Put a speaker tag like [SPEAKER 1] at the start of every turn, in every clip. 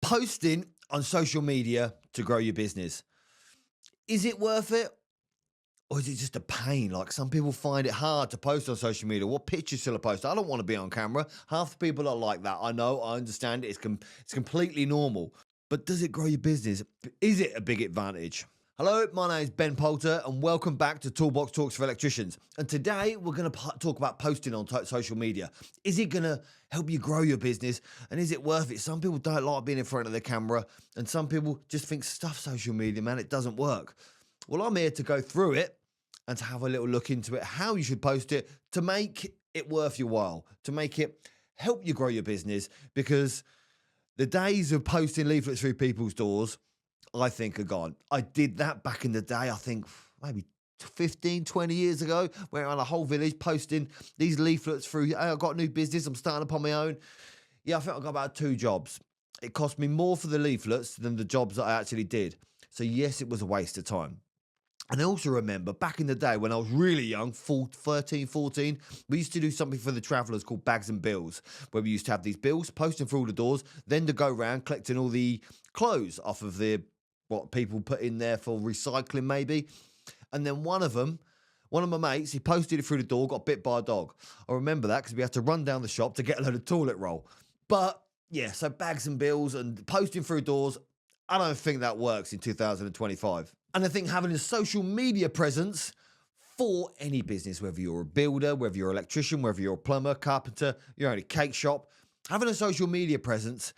[SPEAKER 1] Posting on social media to grow your business. Is it worth it? Or is it just a pain? Like some people find it hard to post on social media. What pictures shall I post? I don't want to be on camera. Half the people are like that. I know, I understand it. It's completely normal. But does it grow your business? Is it a big advantage? Hello, my name is Ben Poulter and welcome back to Toolbox Talks for Electricians. And today we're going to talk about posting on social media. Is it going to help you grow your business and is it worth it? Some people don't like being in front of the camera and some people just think stuff social media, man, it doesn't work. Well, I'm here to go through it and to have a little look into it, how you should post it to make it worth your while, to make it help you grow your business, because the days of posting leaflets through people's doors, I think, are gone. I did that back in the day, I think maybe 15, 20 years ago, went around a whole village posting these leaflets through, hey, I've got a new business, I'm starting up on my own. Yeah, I think I got about 2 jobs. It cost me more for the leaflets than the jobs that I actually did. So yes, it was a waste of time. And I also remember back in the day when I was really young, 13, 14, we used to do something for the travellers called bags and bills, where we used to have these bills posting through all the doors, then to go around collecting all the clothes off of what people put in there for recycling maybe. And then one of my mates, he posted it through the door, got bit by a dog. I remember that because we had to run down the shop to get a load of toilet roll. But yeah, so bags and bills and posting through doors, I don't think that works in 2025. And I think having a social media presence for any business, whether you're a builder, whether you're an electrician, whether you're a plumber, carpenter, you own a cake shop, having a social media presence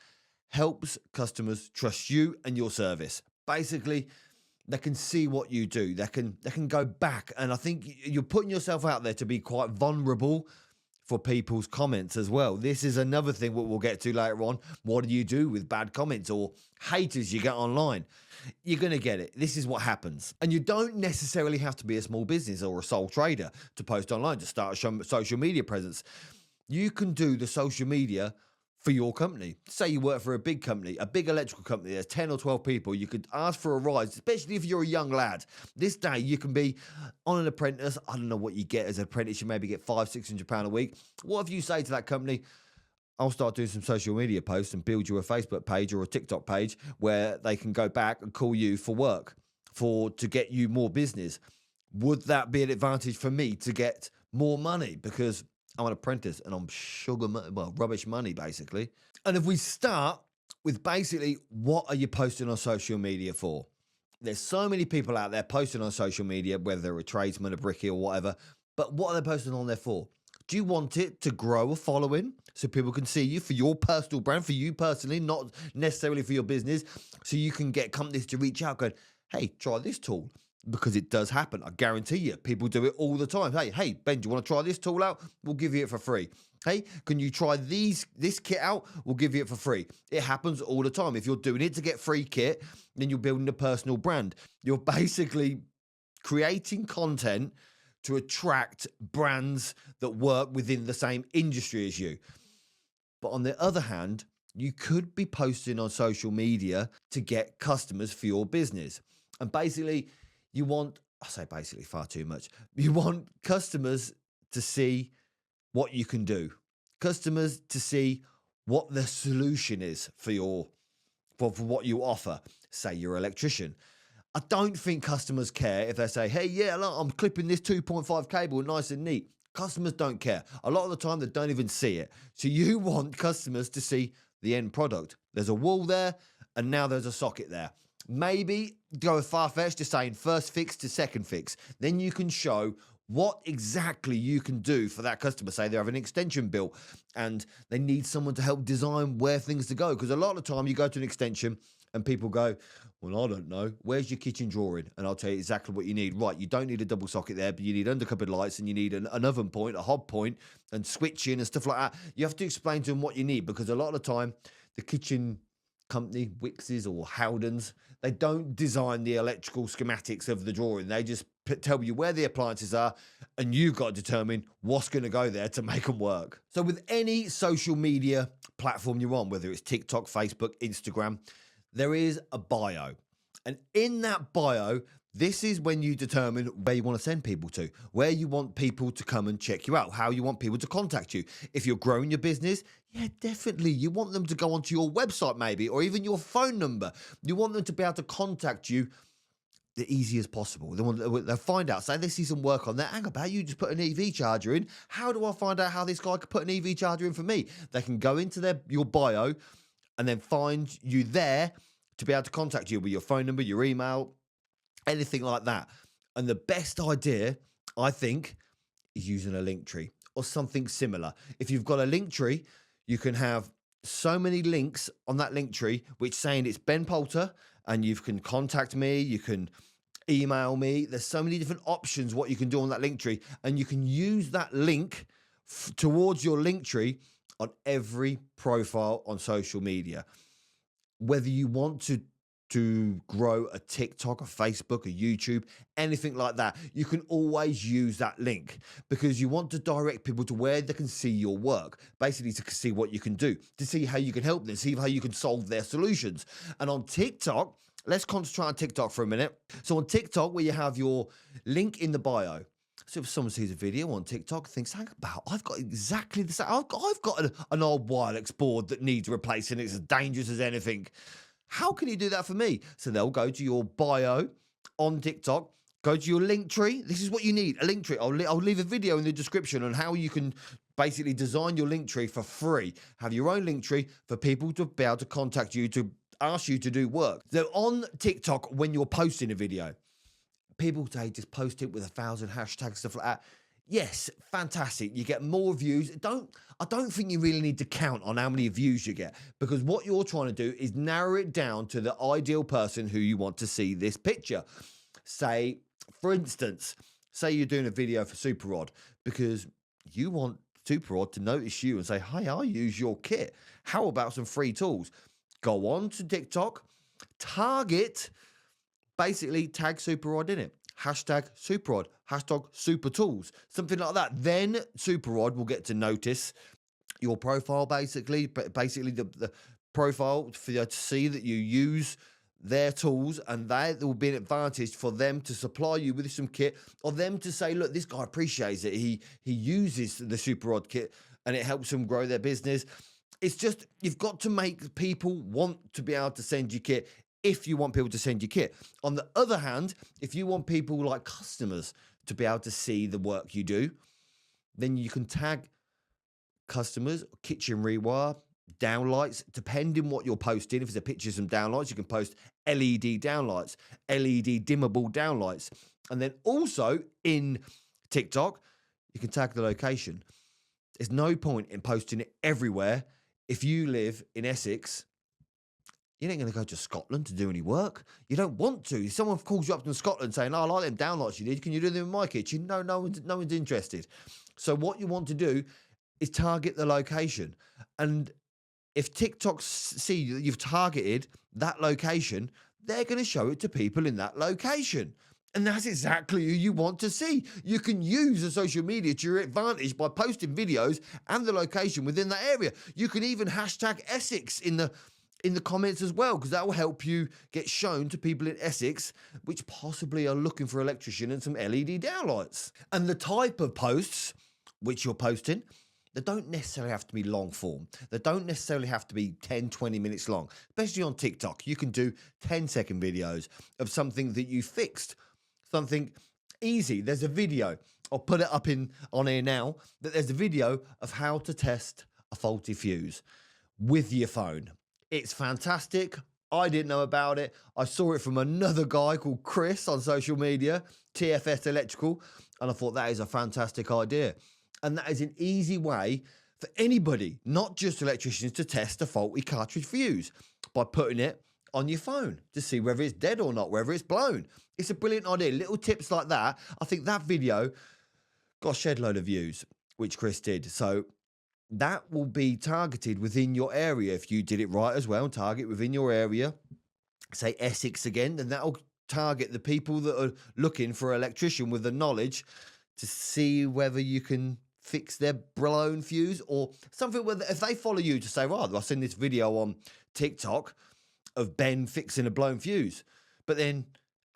[SPEAKER 1] helps customers trust you and your service. Basically, they can see what you do. They can go back. And I think you're putting yourself out there to be quite vulnerable for people's comments as well. This is another thing what we'll get to later on. What do you do with bad comments or haters you get online? You're going to get it. This is what happens. And you don't necessarily have to be a small business or a sole trader to post online, to start a social media presence. You can do the social media for your company. Say you work for a big company, a big electrical company, there's 10 or 12 people, you could ask for a rise, especially if you're a young lad. This day you can be on an apprentice. I don't know what you get as an apprentice, you maybe get £500-600 a week. What if you say to that company, I'll start doing some social media posts and build you a Facebook page or a TikTok page where they can go back and call you for work, to get you more business. Would that be an advantage for me to get more money? Because I'm an apprentice and I'm rubbish money, basically. And if we start with basically, what are you posting on social media for? There's so many people out there posting on social media, whether they're a tradesman, a brickie or whatever, but what are they posting on there for? Do you want it to grow a following so people can see you for your personal brand, for you personally, not necessarily for your business, so you can get companies to reach out going, hey, try this tool? Because it does happen. I guarantee you, people do it all the time. Hey, Ben, do you want to try this tool out? We'll give you it for free. Hey, can you try this kit out? We'll give you it for free. It happens all the time. If you're doing it to get free kit, then you're building a personal brand. You're basically creating content to attract brands that work within the same industry as you. But on the other hand, you could be posting on social media to get customers for your business. And basically, you want, I say basically far too much, you want customers to see what you can do. Customers to see what the solution is for what you offer. Say you're an electrician. I don't think customers care if they say, hey, yeah, look, I'm clipping this 2.5 cable nice and neat. Customers don't care. A lot of the time, they don't even see it. So you want customers to see the end product. There's a wall there, and now there's a socket there. Maybe go far-fetched to saying first fix to second fix. Then you can show what exactly you can do for that customer. Say they have an extension built and they need someone to help design where things to go. Because a lot of the time you go to an extension and people go, well, I don't know, where's your kitchen drawing? And I'll tell you exactly what you need. Right, you don't need a double socket there, but you need undercupboard lights and you need an oven point, a hob point and switching and stuff like that. You have to explain to them what you need, because a lot of the time the kitchen company, Wix's or Howdens, they don't design the electrical schematics of the drawing. They just tell you where the appliances are and you've got to determine what's going to go there to make them work. So with any social media platform you're on, whether it's TikTok, Facebook, Instagram, there is a bio. And in that bio, This is when you determine where you want to send people to, where you want people to come and check you out, how you want people to contact you. If you're growing your business, yeah, definitely. You want them to go onto your website maybe, or even your phone number. You want them to be able to contact you the easiest possible. They'll find out, say they see some work on there. Hang about, you just put an EV charger in. How do I find out how this guy could put an EV charger in for me? They can go into your bio and then find you there to be able to contact you with your phone number, your email, anything like that. And the best idea, I think, is using a Linktree or something similar. If you've got a Linktree, you can have so many links on that Linktree, which saying it's Ben Poulter, and you can contact me, you can email me. There's so many different options what you can do on that Linktree, and you can use that link towards your Linktree on every profile on social media. Whether you want to grow a TikTok, a Facebook, a YouTube, anything like that, you can always use that link because you want to direct people to where they can see your work, basically to see what you can do, to see how you can help them, see how you can solve their solutions. And on TikTok, let's concentrate on TikTok for a minute. So on TikTok, where you have your link in the bio, so if someone sees a video on TikTok, thinks, hang about, I've got exactly the same, I've got an old wireless board that needs replacing, it's as dangerous as anything. How can you do that for me? So they'll go to your bio on TikTok, go to your Linktree. This is what you need, a Linktree. I'll leave a video in the description on how you can basically design your Linktree for free. Have your own Linktree for people to be able to contact you, to ask you to do work. So on TikTok, when you're posting a video, people say just post it with 1,000 hashtags, stuff like that. Yes, fantastic. You get more views. I don't think you really need to count on how many views you get, because what you're trying to do is narrow it down to the ideal person who you want to see this picture. Say, for instance, say you're doing a video for Super Rod because you want Super Rod to notice you and say, hey, I use your kit. How about some free tools? Go on to TikTok, basically tag Super Rod in it. Hashtag Super Rod, hashtag Super Tools, something like that. Then Super Rod will get to notice your profile, basically the profile for you to see that you use their tools, and that will be an advantage for them to supply you with some kit, or them to say, look, this guy appreciates it. He uses the Super Rod kit and it helps him grow their business. It's just, you've got to make people want to be able to send you kit if you want people to send you kit. On the other hand, if you want people like customers to be able to see the work you do, then you can tag customers, kitchen rewire, downlights, depending what you're posting. If it's a picture of some downlights, you can post LED downlights, LED dimmable downlights. And then also in TikTok, you can tag the location. There's no point in posting it everywhere. If you live in Essex, you ain't going to go to Scotland to do any work. You don't want to. If someone calls you up from Scotland saying, oh, I like them downlights you did, can you do them in my kitchen? No one's interested. So what you want to do is target the location. And if TikTok see that you've targeted that location, they're going to show it to people in that location. And that's exactly who you want to see. You can use the social media to your advantage by posting videos and the location within that area. You can even hashtag Essex in the comments as well, because that will help you get shown to people in Essex which possibly are looking for electrician and some LED downlights. And the type of posts which you're posting, they don't necessarily have to be long form. They don't necessarily have to be 10, 20 minutes long. Especially on TikTok, you can do 10-second videos of something that you fixed, something easy. There's a video, I'll put it up on here now, that there's a video of how to test a faulty fuse with your phone. It's fantastic. I didn't know about it. I saw it from another guy called Chris on social media, TFS Electrical, and I thought that is a fantastic idea. And that is an easy way for anybody, not just electricians, to test a faulty cartridge fuse by putting it on your phone to see whether it's dead or not, whether it's blown. It's a brilliant idea. Little tips like that. I think that video got a shed load of views, which Chris did. So that will be targeted within your area. If you did it right as well, target within your area, say Essex again, then that'll target the people that are looking for an electrician with the knowledge to see whether you can fix their blown fuse or something. Where if they follow you to say, right, I've seen this video on TikTok of Ben fixing a blown fuse, but then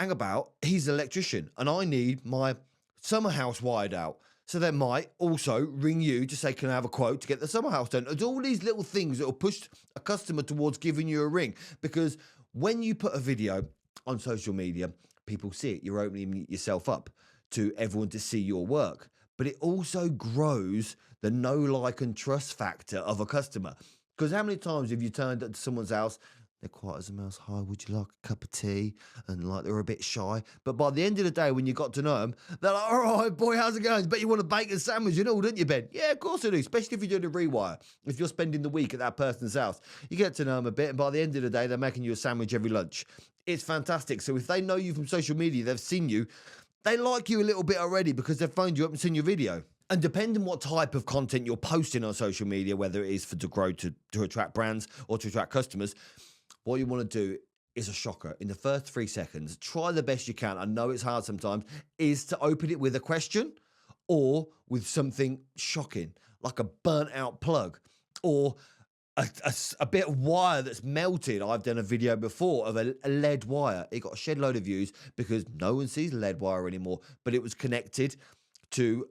[SPEAKER 1] hang about, he's an electrician and I need my summer house wired out. So they might also ring you to say, can I have a quote to get the summer house done? It's all these little things that will push a customer towards giving you a ring. Because when you put a video on social media, people see it. You're opening yourself up to everyone to see your work. But it also grows the know, like, and trust factor of a customer. Because how many times have you turned up to someone's house, they're quiet as a mouse, hi, would you like a cup of tea? And like they're a bit shy. But by the end of the day, when you got to know them, they're like, all right, boy, how's it going? Bet you want a bacon sandwich and all, don't you, Ben? Yeah, of course I do, especially if you're doing a rewire. If you're spending the week at that person's house, you get to know them a bit. And by the end of the day, they're making you a sandwich every lunch. It's fantastic. So if they know you from social media, they've seen you, they like you a little bit already because they've phoned you up and seen your video. And depending on what type of content you're posting on social media, whether it is to grow to attract brands or to attract customers, what you want to do is a shocker. In the first 3 seconds, try the best you can. I know it's hard sometimes, is to open it with a question or with something shocking, like a burnt out plug or a bit of wire that's melted. I've done a video before of a lead wire. It got a shed load of views because no one sees lead wire anymore, but it was connected to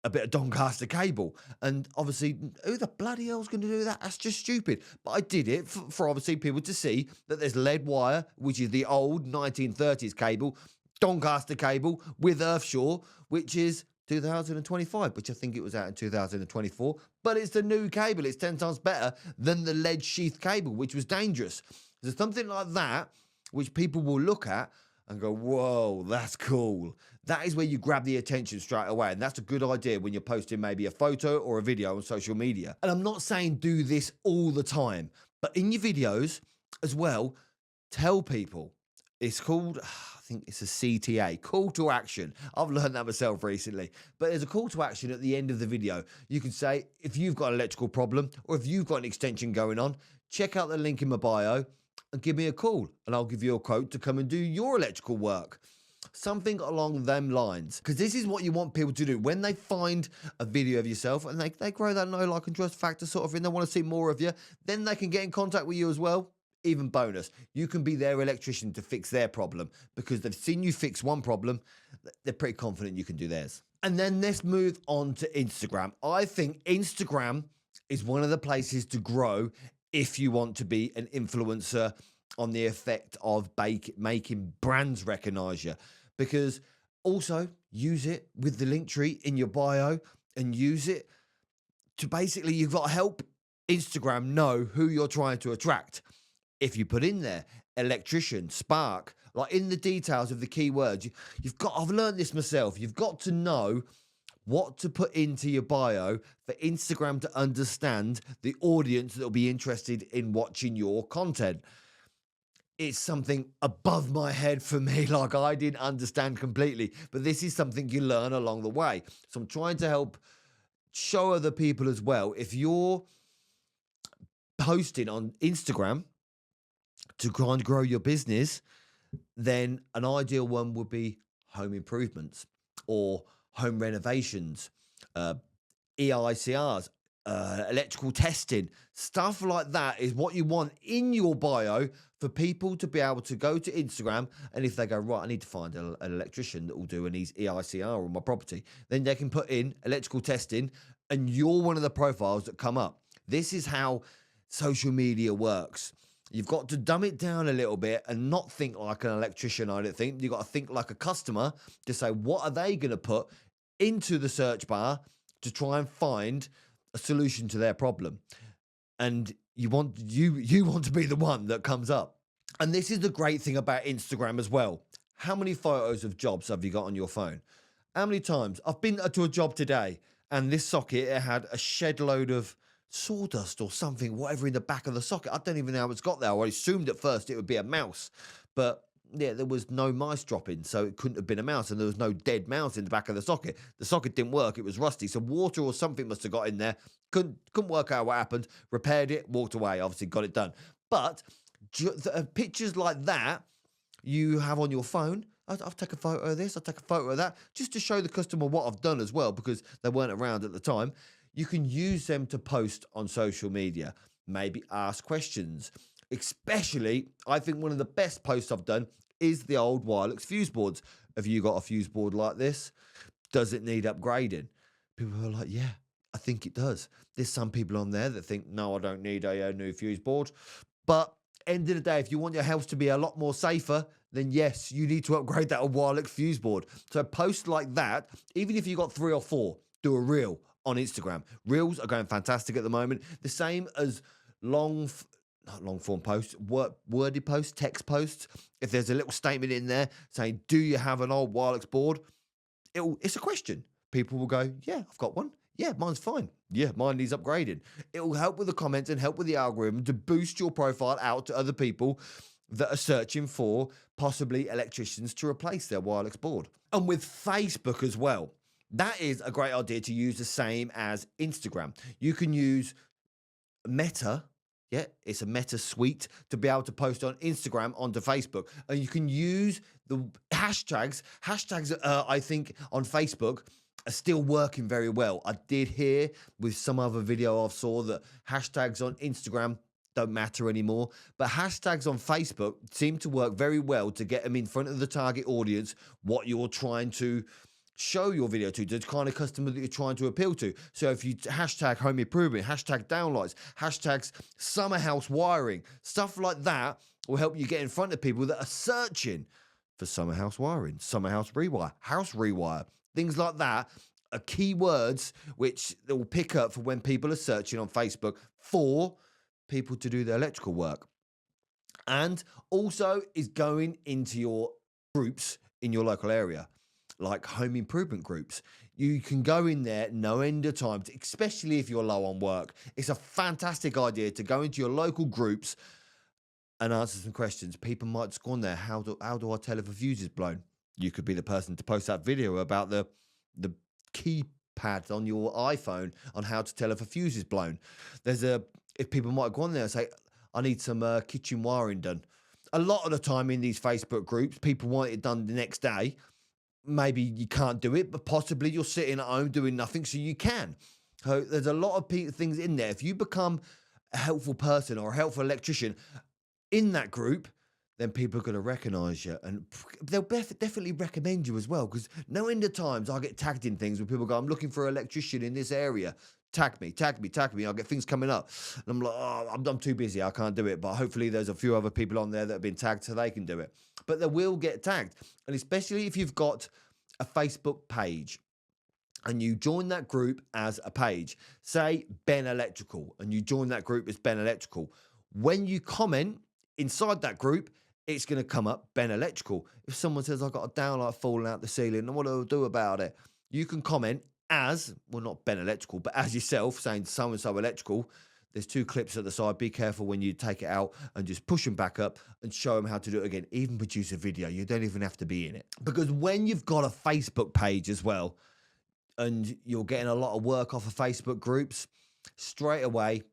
[SPEAKER 1] a bit of Doncaster cable. And obviously, who the bloody hell's going to do that? That's just stupid. But I did it for obviously people to see that there's lead wire, which is the old 1930s cable, Doncaster cable with Earthshore, which is 2025, which I think it was out in 2024. But it's the new cable. It's 10 times better than the lead sheath cable, which was dangerous. There's something like that, which people will look at and go, whoa, that's cool. That is where you grab the attention straight away. And that's a good idea when you're posting maybe a photo or a video on social media. And I'm not saying do this all the time, but in your videos as well, tell people. It's called, I think it's a CTA, call to action. I've learned that myself recently. But there's a call to action at the end of the video. You can say, if you've got an electrical problem or if you've got an extension going on, check out the link in my bio and give me a call and I'll give you a quote to come and do your electrical work. Something along them lines. Because this is what you want people to do. When they find a video of yourself and they grow that know, like, and trust factor sort of thing, they want to see more of you, then they can get in contact with you as well. Even bonus, you can be their electrician to fix their problem because they've seen you fix one problem. They're pretty confident you can do theirs. And then let's move on to Instagram. I think Instagram is one of the places to grow if you want to be an influencer on the effect of making brands recognize you. Because also use it with the Linktree in your bio and use it to basically, you've got to help Instagram know who you're trying to attract. If you put in there electrician, spark, like in the details of the keywords, you've got, I've learned this myself, you've got to know what to put into your bio for Instagram to understand the audience that will be interested in watching your content. It's something above my head for me, like I didn't understand completely, but this is something you learn along the way. So I'm trying to help show other people as well. If you're posting on Instagram to try and grow your business, then an ideal one would be home improvements or home renovations, EICRs, electrical testing, stuff like that is what you want in your bio for people to be able to go to Instagram. And if they go, right, I need to find an electrician that will do an EICR on my property, then they can put in electrical testing and you're one of the profiles that come up. This is how social media works. You've got to dumb it down a little bit and not think like an electrician, I don't think. You've got to think like a customer to say, what are they going to put into the search bar to try and find a solution to their problem? And you want to be the one that comes up. And this is the great thing about Instagram as well. How many photos of jobs have you got on your phone? How many times? I've been to a job today and this socket, it had a shed load of sawdust or something, whatever in the back of the socket. I don't even know how it's got there. I assumed at first it would be a mouse, but yeah, there was no mice dropping, so it couldn't have been a mouse, and there was no dead mouse in the back of the socket. The socket didn't work, it was rusty, so water or something must have got in there. Couldn't work out what happened, repaired it, walked away, obviously got it done. But pictures like that you have on your phone, I'll take a photo of this, I'll take a photo of that, just to show the customer what I've done as well, because they weren't around at the time. You can use them to post on social media, maybe ask questions. Especially, I think one of the best posts I've done is the old wireless fuse boards. Have you got a fuse board like this? Does it need upgrading? People are like, yeah, I think it does. There's some people on there that think, no, I don't need a new fuse board. But end of the day, if you want your house to be a lot more safer, then yes, you need to upgrade that wireless fuse board. So post like that, even if you got 3 or 4, do a reel on Instagram. Reels are going fantastic at the moment. The same as not long form posts, worded posts, text posts. If there's a little statement in there saying, do you have an old wireless board? It's a question. People will go, yeah, I've got one. Yeah, mine's fine. Yeah, mine needs upgrading. It will help with the comments and help with the algorithm to boost your profile out to other people that are searching for possibly electricians to replace their wireless board. And with Facebook as well, that is a great idea to use the same as Instagram. You can use Meta. Yeah, it's a Meta suite to be able to post on Instagram onto Facebook. And you can use the hashtags. Hashtags, I think, on Facebook are still working very well. I did hear with some other video I saw that hashtags on Instagram don't matter anymore. But hashtags on Facebook seem to work very well to get them in front of the target audience, what you're trying to show your video to, the kind of customer that you're trying to appeal to. So if you hashtag home improvement, hashtag downlights, hashtags summer house wiring, stuff like that will help you get in front of people that are searching for summer house wiring, summer house rewire, things like that are keywords which they will pick up for when people are searching on Facebook for people to do their electrical work. And also is going into your groups in your local area, like home improvement groups. You can go in there no end of times, especially if you're low on work. It's a fantastic idea to go into your local groups and answer some questions. People might just go on there, how do I tell if a fuse is blown? You could be the person to post that video about the keypad on your iPhone on how to tell if a fuse is blown. If people might go on there and say, I need some kitchen wiring done. A lot of the time in these Facebook groups, people want it done the next day. Maybe you can't do it, but possibly you're sitting at home doing nothing, so you can. So there's a lot of things in there. If you become a helpful person or a helpful electrician in that group, then people are going to recognise you and they'll definitely recommend you as well. Because no end of times I get tagged in things where people go, I'm looking for an electrician in this area. Tag me. I'll get things coming up. And I'm like, oh, I'm too busy. I can't do it. But hopefully there's a few other people on there that have been tagged so they can do it. But they will get tagged. And especially if you've got a Facebook page and you join that group as a page, say Ben Electrical, and you join that group as Ben Electrical. When you comment inside that group, it's going to come up Ben Electrical. If someone says, I've got a downlight falling out the ceiling, what do I do about it? You can comment as, well, not Ben Electrical, but as yourself, saying so-and-so electrical. There's 2 clips at the side. Be careful when you take it out and just push them back up and show them how to do it again. Even produce a video. You don't even have to be in it. Because when you've got a Facebook page as well, and you're getting a lot of work off of Facebook groups, straight away,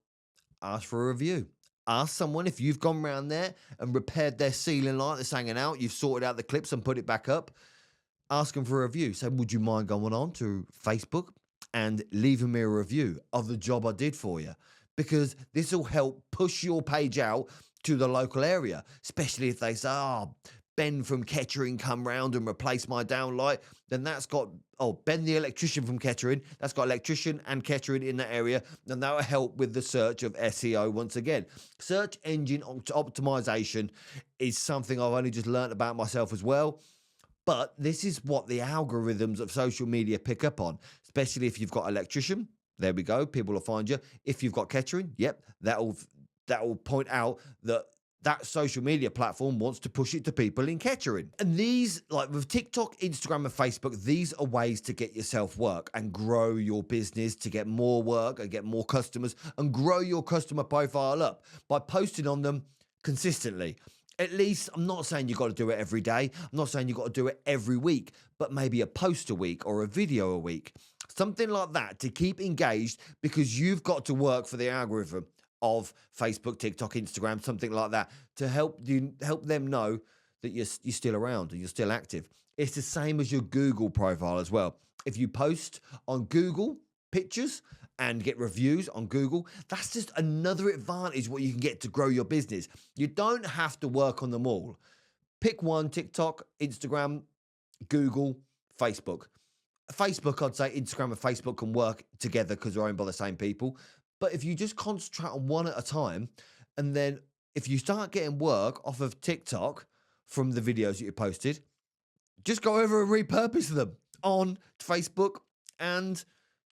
[SPEAKER 1] ask for a review. Ask someone if you've gone around there and repaired their ceiling light that's hanging out, you've sorted out the clips and put it back up. Ask them for a review. Say, would you mind going on to Facebook and leaving me a review of the job I did for you? Because this will help push your page out to the local area, especially if they say, oh, Ben from Kettering come round and replace my downlight. Then that's got, Ben the electrician from Kettering. That's got electrician and Kettering in that area. And that will help with the search of SEO once again. Search engine optimization is something I've only just learned about myself as well. But this is what the algorithms of social media pick up on, especially if you've got electrician. There we go. People will find you. If you've got Kettering, yep, that will point out that social media platform wants to push it to people in Kettering. And these, like with TikTok, Instagram, and Facebook, these are ways to get yourself work and grow your business, to get more work and get more customers and grow your customer profile up by posting on them consistently. At least, I'm not saying you've got to do it every day. I'm not saying you've got to do it every week, but maybe a post a week or a video a week. Something like that to keep engaged, because you've got to work for the algorithm of Facebook, TikTok, Instagram, something like that, to help them know that you're still around and you're still active. It's the same as your Google profile as well. If you post on Google pictures and get reviews on Google, that's just another advantage what you can get to grow your business. You don't have to work on them all. Pick one: TikTok, Instagram, Google, Facebook. Facebook, I'd say Instagram and Facebook can work together because they're owned by the same people. But if you just concentrate on one at a time, and then if you start getting work off of TikTok from the videos that you posted, just go over and repurpose them on Facebook and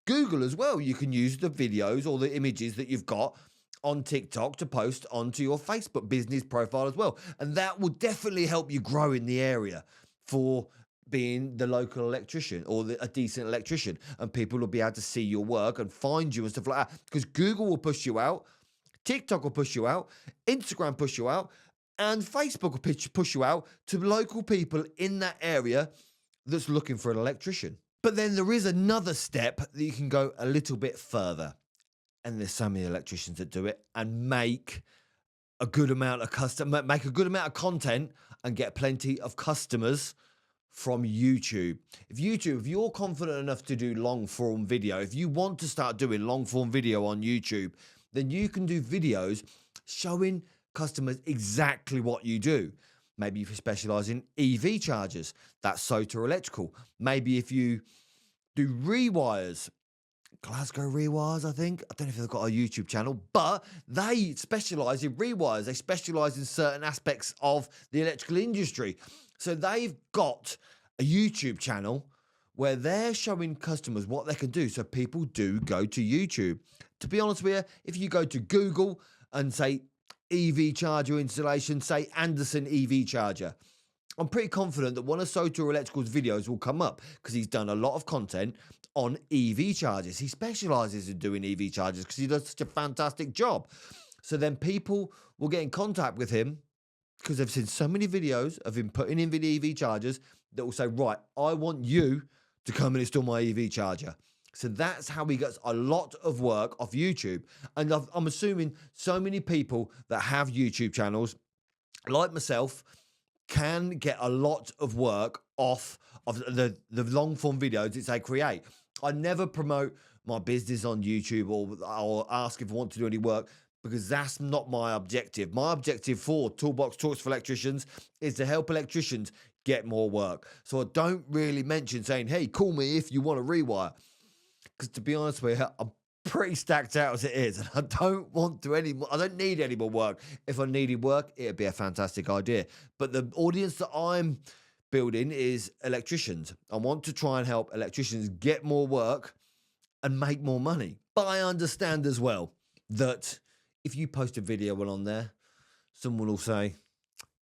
[SPEAKER 1] Google as well. You can use the videos or the images that you've got on TikTok to post onto your Facebook business profile as well. And that will definitely help you grow in the area for being the local electrician or a decent electrician. And people will be able to see your work and find you and stuff like that. Because Google will push you out, TikTok will push you out, Instagram push you out, and Facebook will push you out to local people in that area that's looking for an electrician. But then there is another step that you can go a little bit further. And there's so many electricians that do it and make a good amount of make a good amount of content and get plenty of customers from YouTube. If you're confident enough to do long form video, if you want to start doing long form video on YouTube, then you can do videos showing customers exactly what you do. Maybe if you specialize in EV chargers, that's Soto Electrical. Maybe if you do rewires, Glasgow Rewires, I think. I don't know if they've got a YouTube channel, but they specialize in rewires. They specialize in certain aspects of the electrical industry. So they've got a YouTube channel where they're showing customers what they can do. So people do go to YouTube. To be honest with you, if you go to Google and say EV charger installation, say Anderson EV charger, I'm pretty confident that one of Soto Electrical's videos will come up because he's done a lot of content on EV chargers. He specializes in doing EV chargers because he does such a fantastic job. So then people will get in contact with him because they've seen so many videos of him putting in the EV chargers that will say, right, I want you to come and install my EV charger. So that's how he gets a lot of work off YouTube. And I'm assuming so many people that have YouTube channels, like myself, can get a lot of work off of the long form videos that they create. I never promote my business on YouTube or ask if I want to do any work because that's not my objective. My objective for Toolbox Talks for Electricians is to help electricians get more work. So I don't really mention saying, hey, call me if you want to rewire. Because to be honest with you, I'm pretty stacked out as it is. And I don't want to I don't need any more work. If I needed work, it'd be a fantastic idea. But the audience that I'm building is electricians. I want to try and help electricians get more work and make more money. But I understand as well that if you post a video on there, someone will say,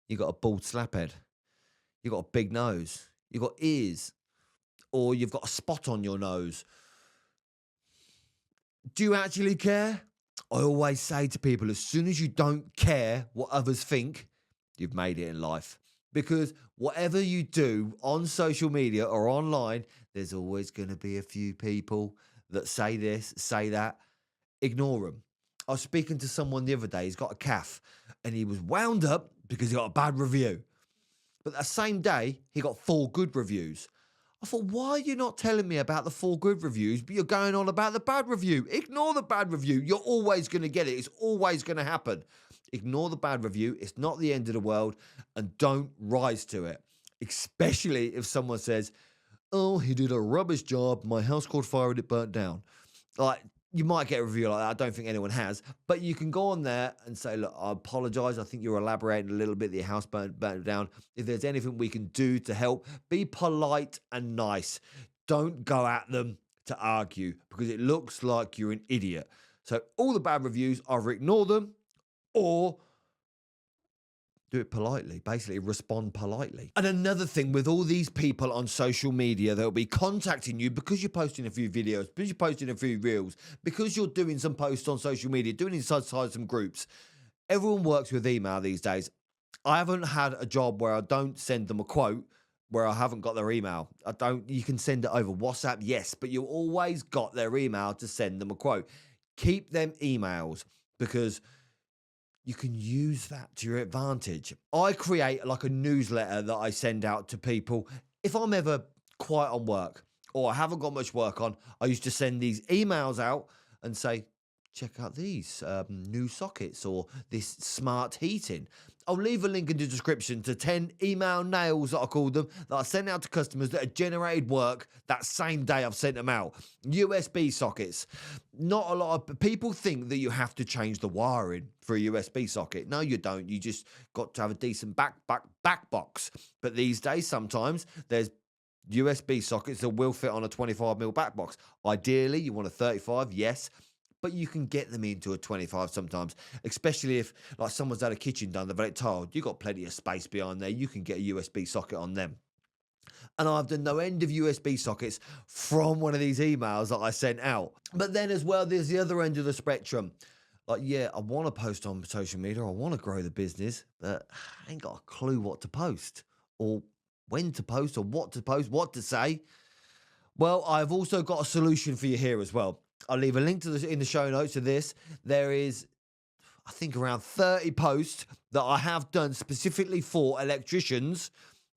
[SPEAKER 1] you got a bald slap head, you got a big nose, you got ears, or you've got a spot on your nose. Do you actually care? I always say to people, as soon as you don't care what others think, you've made it in life. Because whatever you do on social media or online, there's always going to be a few people that say this, say that. Ignore them. I was speaking to someone the other day. He's got a calf and he was wound up because he got a bad review. But that same day, he got 4 good reviews. I thought, why are you not telling me about the 4 good reviews, but you're going on about the bad review? Ignore the bad review. You're always going to get it. It's always going to happen. Ignore the bad review. It's not the end of the world, and don't rise to it, especially if someone says, oh, he did a rubbish job. My house caught fire and it burnt down. Like, you might get a review like that. I don't think anyone has, but you can go on there and say, look, I apologize. I think you're elaborating a little bit that your house burnt down. If there's anything we can do to help, be polite and nice. Don't go at them to argue because it looks like you're an idiot. So all the bad reviews, either ignore them or do it politely, basically respond politely. And another thing with all these people on social media, they'll be contacting you because you're posting a few videos, because you're posting a few reels, because you're doing some posts on social media, doing inside some groups. Everyone works with email these days. I haven't had a job where I don't send them a quote where I haven't got their email. You can send it over WhatsApp, yes, but you always got their email to send them a quote. Keep them emails because you can use that to your advantage. I create like a newsletter that I send out to people. If I'm ever quiet on work or I haven't got much work on, I used to send these emails out and say, check out these new sockets or this smart heating. I'll leave a link in the description to 10 email nails that I call them that I sent out to customers that have generated work that same day I've sent them out. USB sockets. Not a lot of people think that you have to change the wiring for a USB socket. No, you don't. You just got to have a decent back box. But these days, sometimes there's USB sockets that will fit on a 25mm back box. Ideally, you want a 35, yes, but you can get them into a 25 sometimes, especially if like someone's had a kitchen done, they've had it tiled, you've got plenty of space behind there, you can get a USB socket on them. And I've done no end of USB sockets from one of these emails that I sent out. But then as well, there's the other end of the spectrum. Like, yeah, I want to post on social media, I want to grow the business, but I ain't got a clue what to post or when to post or what to say. Well, I've also got a solution for you here as well. I'll leave a link to this in the show notes to this. There is, I think, around 30 posts that I have done specifically for electricians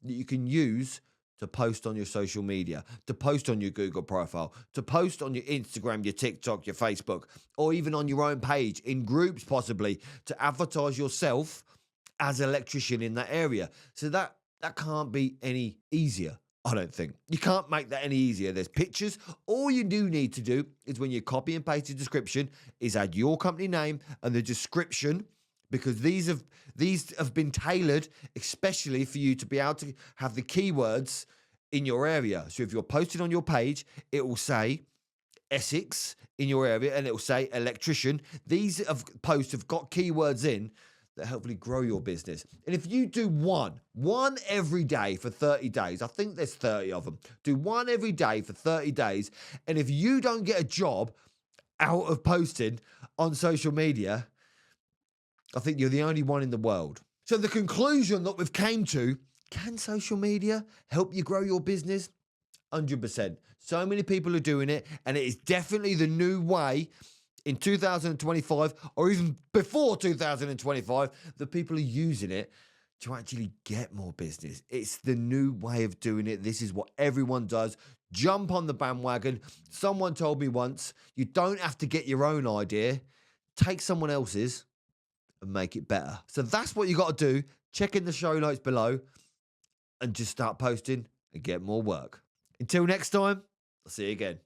[SPEAKER 1] that you can use to post on your social media, to post on your Google profile, to post on your Instagram, your TikTok, your Facebook, or even on your own page, in groups possibly, to advertise yourself as an electrician in that area. So that can't be any easier. I don't think. You can't make that any easier. There's pictures. All you do need to do is when you copy and paste the description is add your company name and the description, because these have been tailored especially for you to be able to have the keywords in your area. So if you're posted on your page, it will say Essex in your area and it will say electrician. These posts have got keywords in that hopefully grow your business. And if you do one every day for 30 days, I think there's 30 of them, do one every day for 30 days. And if you don't get a job out of posting on social media, I think you're the only one in the world. So the conclusion that we've came to, can social media help you grow your business? 100%. So many people are doing it, and it is definitely the new way in 2025, or even before 2025, that people are using it to actually get more business. It's the new way of doing it. This is what everyone does. Jump on the bandwagon. Someone told me once, you don't have to get your own idea. Take someone else's and make it better. So that's what you got to do. Check in the show notes below and just start posting and get more work. Until next time, I'll see you again.